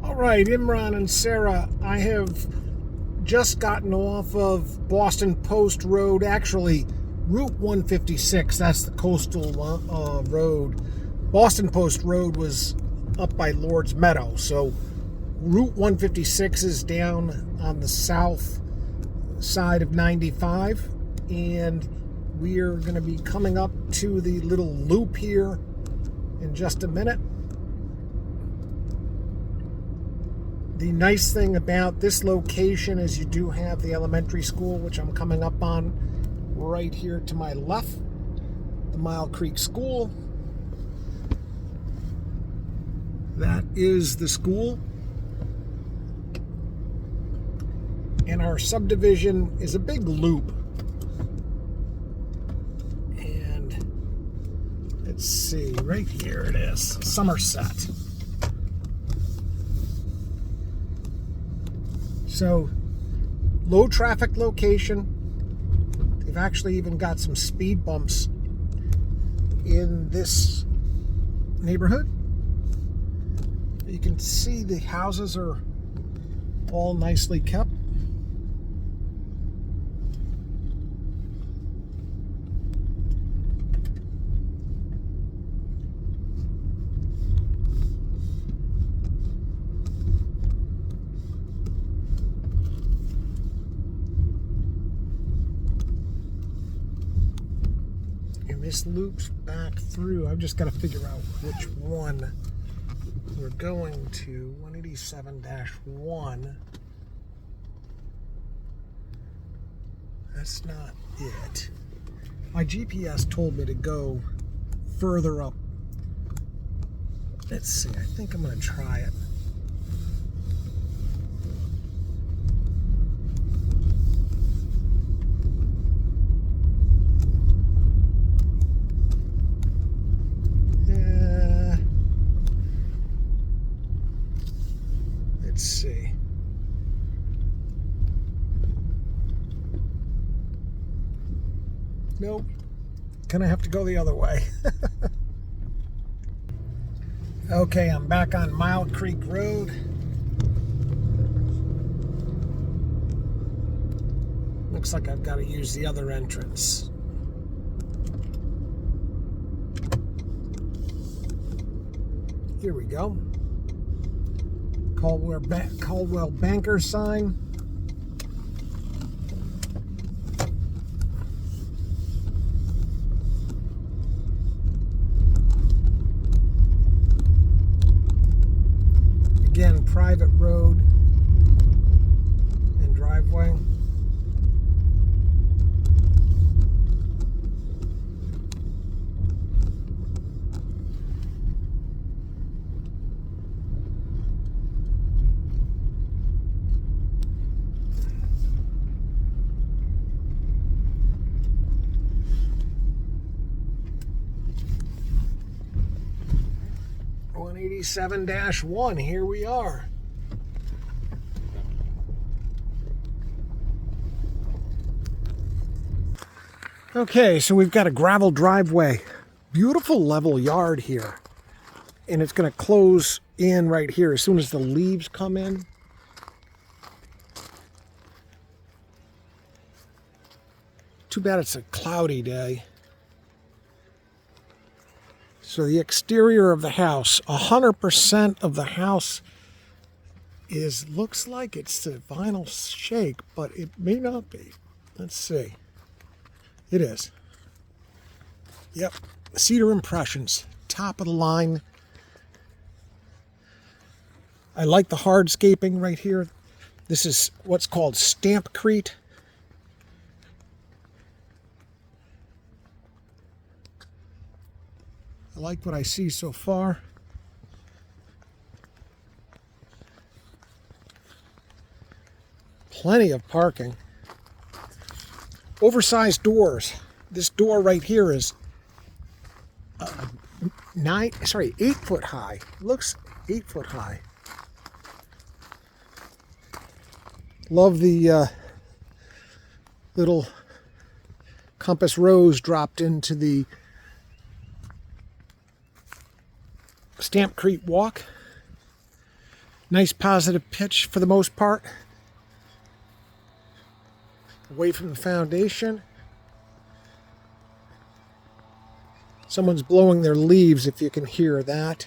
All right, Imran and Sarah, I have just gotten off of Boston Post Road, actually Route 156, that's the coastal road. Boston Post Road was up by Lord's Meadow, so Route 156 is down on the south side of 95, and we are going to be coming up to the little loop here in just a minute. The nice thing about this location is you do have the elementary school, which I'm coming up on right here to my left, the Mile Creek School. That is the school. And our subdivision is a big loop. And let's see, right here it is, Somerset. So, low traffic location. They've actually even got some speed bumps in this neighborhood. You can see the houses are all nicely kept. This loops back through. I've just got to figure out which one we're going to. 187-1. That's not it. My GPS told me to go further up. Let's see. I think I'm going to try it. Let's see. Nope. Gonna have to go the other way. Okay, I'm back on Mile Creek Road. Looks like I've got to use the other entrance. Here we go. Caldwell Banker sign. Again, private road and driveway. (187-1). Here we are. Okay, so we've got a gravel driveway. Beautiful level yard here. And it's going to close in right here as soon as the leaves come in. Too bad it's a cloudy day. So the exterior of the house, 100% of the house looks like it's the vinyl shake, but it may not be. Let's see. It is. Yep. Cedar Impressions, top of the line. I like the hardscaping right here. This is what's called Stampcrete. I like what I see so far. Plenty of parking. Oversized doors. This door right here is 8 foot high. Looks 8 foot high. Love the little compass rose dropped into the Stampcrete walk. Nice positive pitch for the most part. Away from the foundation. Someone's blowing their leaves if you can hear that.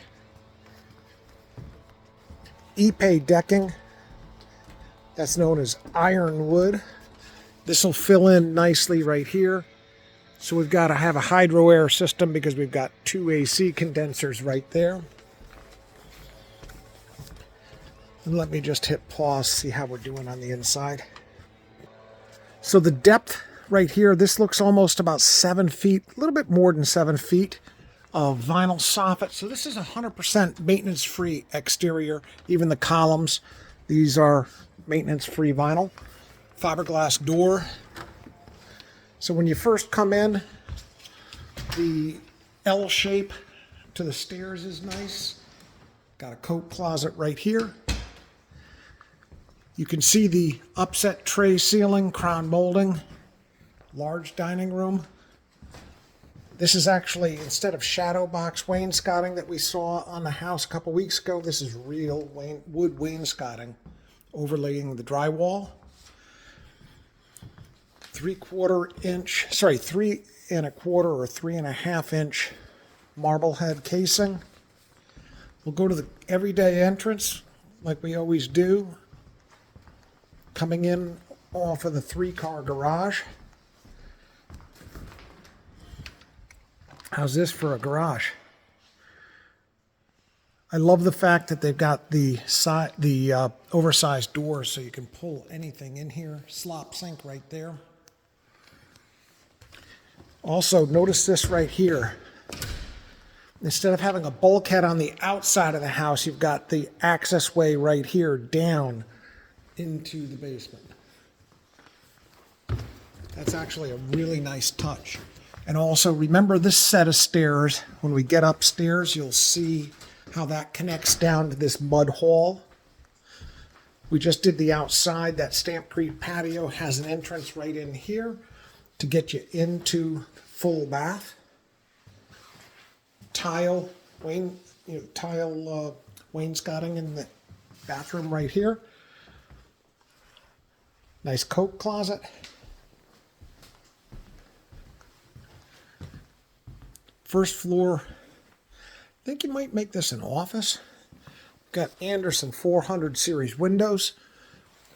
Ipe decking. That's known as ironwood. This will fill in nicely right here. So we've got to have a hydro air system because we've got 2 AC condensers right there. And let me just hit pause, see how we're doing on the inside. So the depth right here, this looks almost about 7 feet, a little bit more than 7 feet of vinyl soffit. So this is 100% maintenance-free exterior. Even the columns, these are maintenance-free vinyl. Fiberglass door. So when you first come in, the L shape to the stairs is nice. Got a coat closet right here. You can see the upset tray ceiling, crown molding, large dining room. This is actually, instead of shadow box wainscoting that we saw on the house a couple weeks ago, this is real wood wainscoting overlaying the drywall. 3/4 inch, sorry, 3 1/4 or 3.5 inch marble head casing. We'll go to the everyday entrance like we always do. Coming in off of the 3-car garage. How's this for a garage? I love the fact that they've got the oversized doors so you can pull anything in here. Slop sink right there. Also, notice this right here. Instead of having a bulkhead on the outside of the house, you've got the access way right here down into the basement. That's actually a really nice touch. And also remember this set of stairs. When we get upstairs, you'll see how that connects down to this mud hall. We just did the outside. That Stampede patio has an entrance right in here to get you into full bath. Tile wainscoting in the bathroom right here. Nice coat closet. First floor, I think you might make this an office. Got Anderson 400 series windows.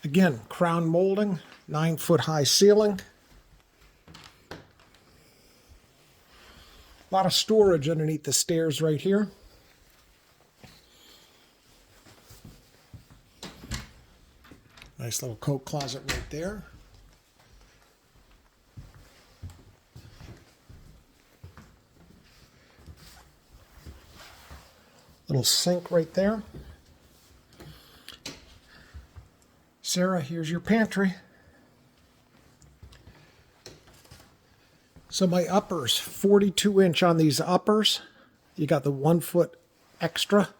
Again, crown molding, 9-foot high ceiling. A lot of storage underneath the stairs right here. Nice little coat closet right there. Little sink right there. Sarah, here's your pantry. So my uppers, 42 inch on these uppers. You got the 1 foot extra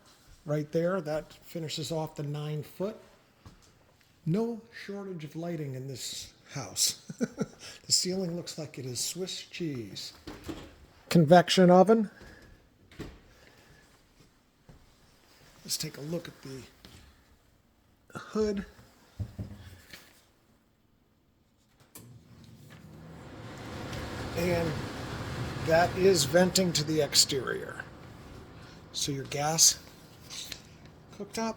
right there. That finishes off the 9 foot. No shortage of lighting in this house. The ceiling looks like it is Swiss cheese. Convection oven. Let's take a look at the hood. And that is venting to the exterior. So your gas cooked up.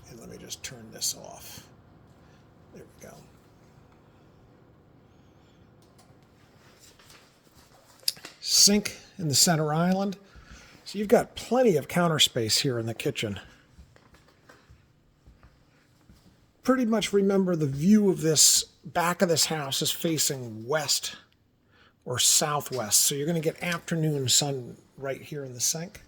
And let me just turn this off. There we go. Sink in the center island. So you've got plenty of counter space here in the kitchen. Pretty much remember the view of this back of this house is facing west or southwest. So you're going to get afternoon sun right here in the sink.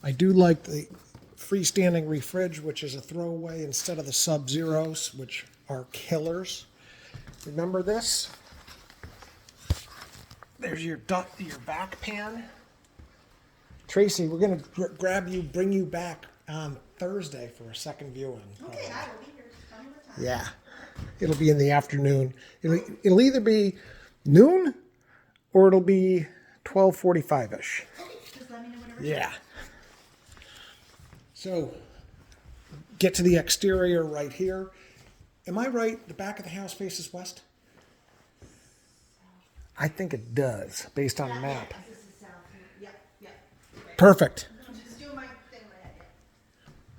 I do like the freestanding refridge, which is a throwaway instead of the Sub-Zeros, which are killers. Remember this? There's your back pan. Tracy, we're going to bring you back on Thursday for a second viewing. Okay, I will be here. Tell me what time. Yeah, it'll be in the afternoon. It'll either be noon or it'll be 12:45-ish. Okay, just let me know whenever. Yeah. So get to the exterior right here. Am I right? The back of the house faces west? I think it does, based on the map. Yeah, this is south. Yep. Right. Perfect. I'm just doing my thing in my head.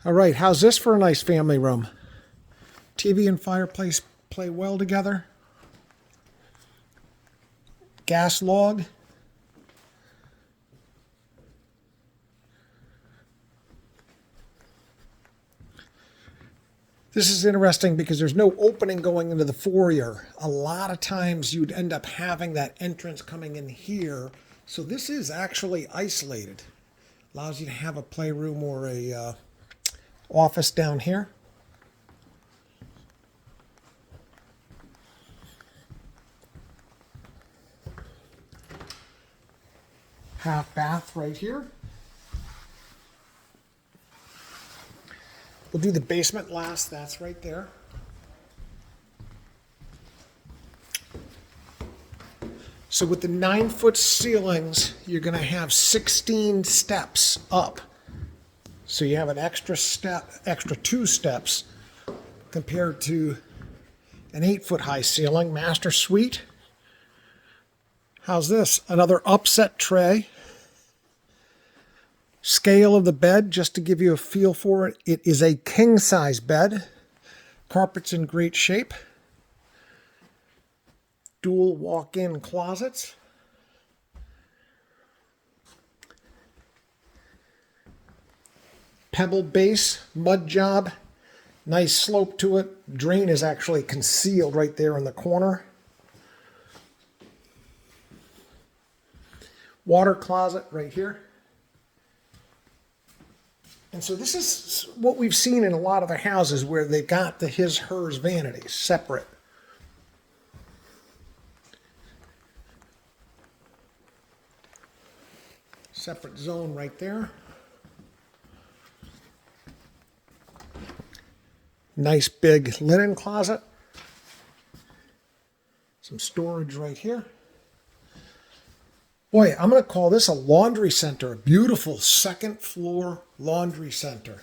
All right, how's this for a nice family room? TV and fireplace play well together. Gas log. This is interesting because there's no opening going into the foyer. A lot of times you'd end up having that entrance coming in here. So this is actually isolated. Allows you to have a playroom or a office down here. Half bath right here. We'll do the basement last. That's right there. So with the 9-foot ceilings, you're going to have 16 steps up. So you have an extra 2 steps compared to an 8-foot high ceiling. Master suite. How's this? Another upset tray. Scale of the bed, just to give you a feel for it, it is a king-size bed. Carpet's in great shape. Dual walk-in closets. Pebble base, mud job. Nice slope to it. Drain is actually concealed right there in the corner. Water closet right here. And so this is what we've seen in a lot of the houses where they've got the his, hers vanities separate. Separate zone right there. Nice big linen closet. Some storage right here. Boy, I'm going to call this a laundry center, a beautiful second floor laundry center.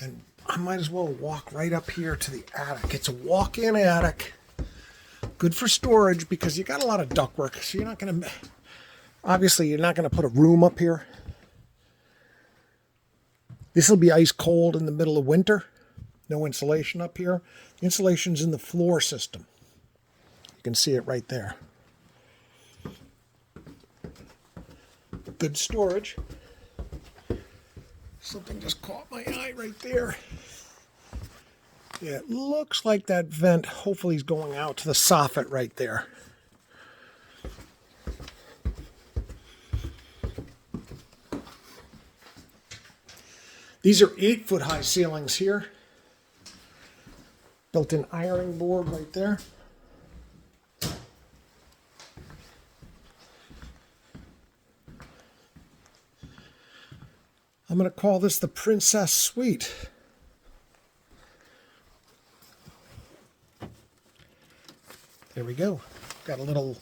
And I might as well walk right up here to the attic. It's a walk-in attic. Good for storage because you got a lot of ductwork. So you're not going to, obviously you're not going to put a room up here. This will be ice cold in the middle of winter. No insulation up here. The insulation's in the floor system. You can see it right there. Good storage. Something just caught my eye right there. Yeah, it looks like that vent hopefully is going out to the soffit right there. These are 8-foot high ceilings here. Built-in ironing board right there. I'm going to call this the Princess Suite. There we go. Got a little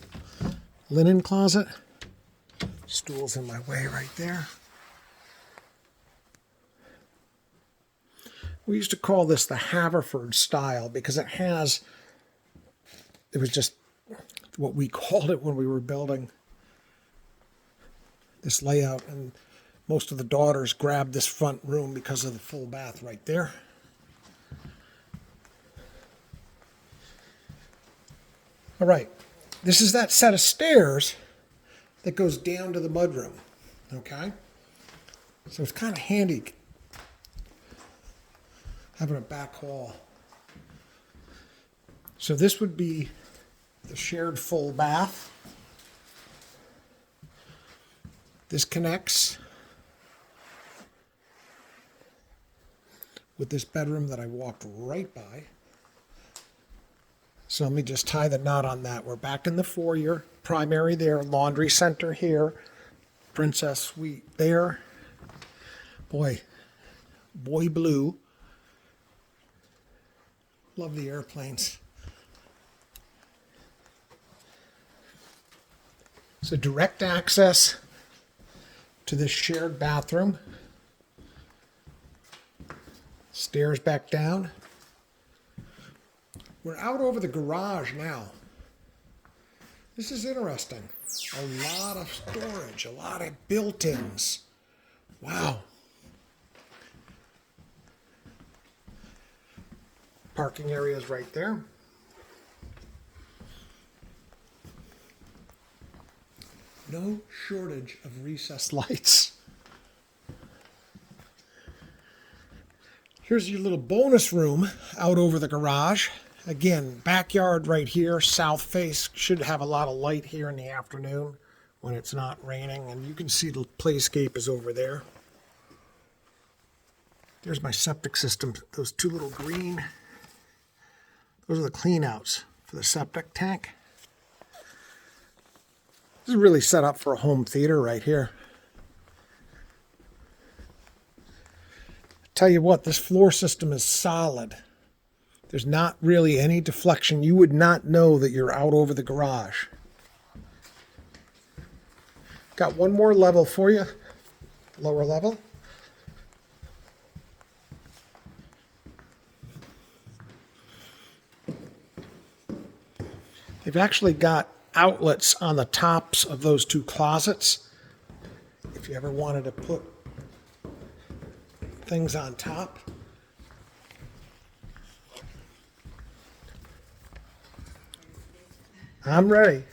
linen closet. Stools in my way right there. We used to call this the Haverford style because it was just what we called it when we were building this layout, and most of the daughters grabbed this front room because of the full bath right there. All right, this is that set of stairs that goes down to the mudroom, okay? So it's kind of handy having a back hall. So this would be the shared full bath. This connects with this bedroom that I walked right by. So let me just tie the knot on that. We're back in the foyer, primary there, laundry center here, princess suite there. Boy blue. Love the airplanes. So direct access to this shared bathroom. Stairs back down. We're out over the garage now. This is interesting. A lot of storage, a lot of built-ins. Wow. Parking areas right there. No shortage of recessed lights. Here's your little bonus room out over the garage. Again, backyard right here, south face. Should have a lot of light here in the afternoon when it's not raining. And you can see the playscape is over there. There's my septic system. Those two little green, those are the cleanouts for the septic tank. This is really set up for a home theater right here. Tell you what, this floor system is solid. There's not really any deflection. You would not know that you're out over the garage. Got one more level for you, lower level. They've actually got outlets on the tops of those two closets. If you ever wanted to put things on top. I'm ready.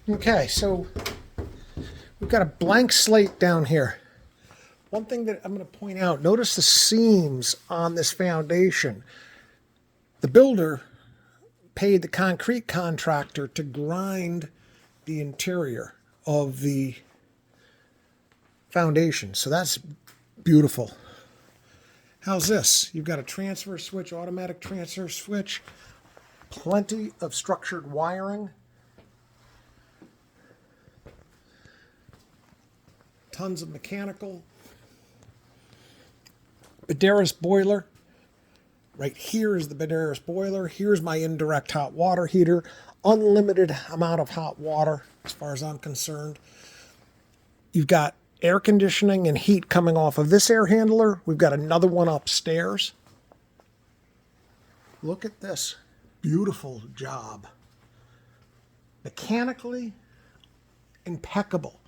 Okay, so we've got a blank slate down here. One thing that I'm going to point out, notice the seams on this foundation. The builder paid the concrete contractor to grind the interior of the foundation. So that's beautiful. How's this? You've got a transfer switch, automatic transfer switch, plenty of structured wiring, tons of mechanical. Bidaris boiler. Right here is the Bidaris boiler. Here's my indirect hot water heater. Unlimited amount of hot water as far as I'm concerned. You've got air conditioning and heat coming off of this air handler. We've got another one upstairs. Look at this. Beautiful job. Mechanically impeccable.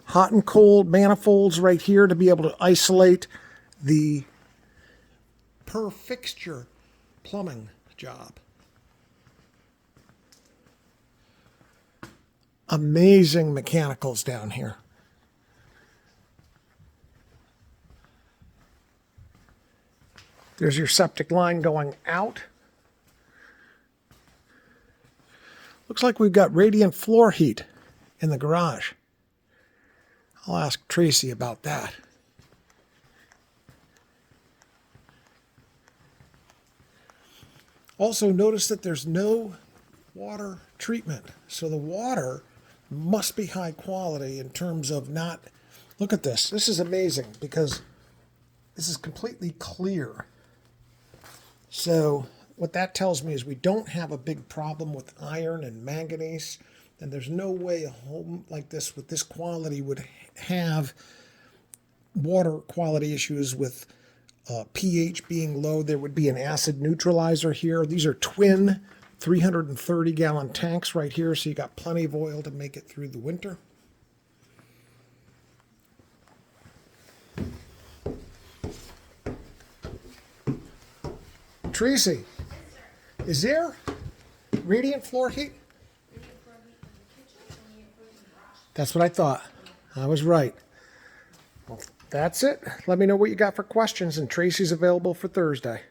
Hot and cold manifolds right here to be able to isolate the per fixture plumbing job. Amazing mechanicals down here. There's your septic line going out. Looks like we've got radiant floor heat in the garage. I'll ask Tracy about that. Also notice that there's no water treatment. So the water must be high quality in terms of not... Look at this. This is amazing because this is completely clear. So what that tells me is we don't have a big problem with iron and manganese, and there's no way a home like this with this quality would have water quality issues with pH being low. There would be an acid neutralizer here. These are twin 330-gallon tanks right here, so you got plenty of oil to make it through the winter. Tracy, is there radiant floor heat? That's what I thought. I was right. Well, that's it. Let me know what you got for questions, and Tracy's available for Thursday.